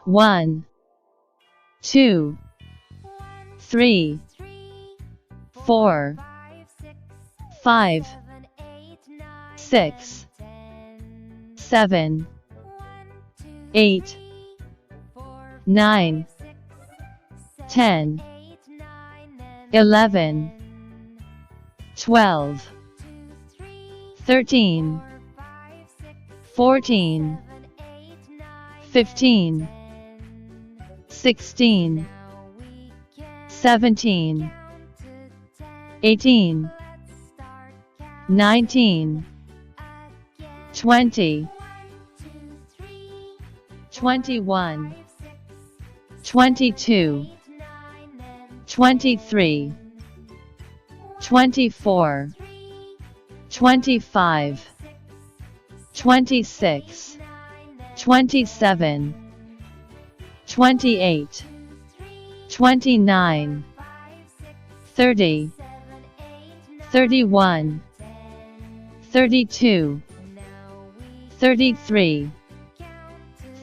1, 2, 3, 4, 5, 6, 7, 8, 9, 10, 11, 12, 13, 14, 15, 16, 17, 18, 19, 20, 21, 22, 23, 24, 25, 26, 27, 28, 29, 30, 31, 32, 33,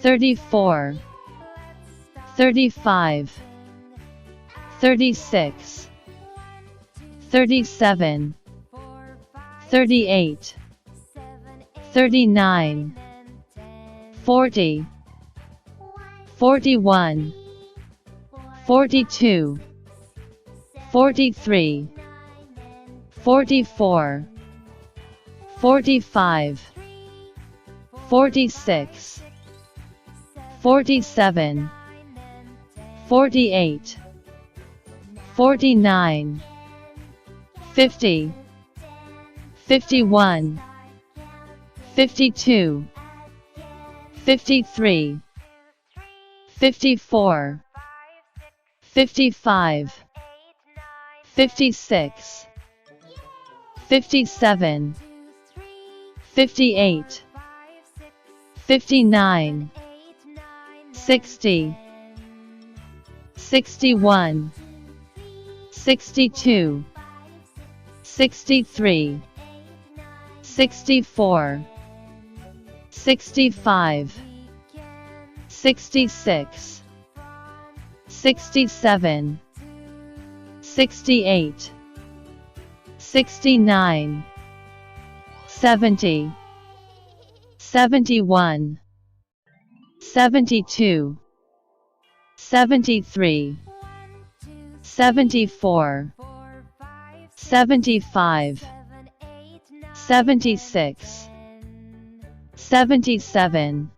34, 35, 36, 37, 38, 39, 40, 41, 42, 43, 44, 45, 46, 47, 48, 49, 50, 51, 52, 53, 54, 55, 56, 57, 58, 59, 60, 61, 62, 63, 64, 65, 66, 67, 68, 69, 70, 71, 72, 73, 74, 75, 76, 77,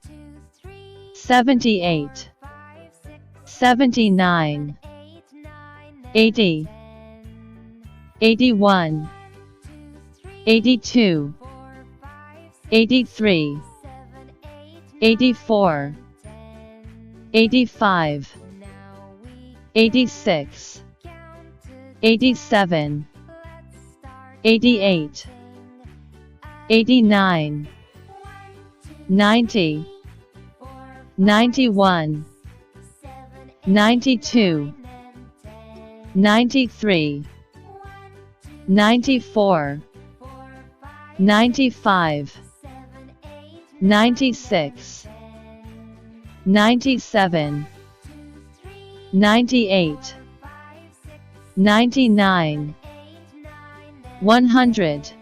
78, 79, 80, 81, 82, 83, 84, 85, 86, 87, 88, 89, 90, 91, 92, 93, 94, 95, 96, 97, 98, 99, 100,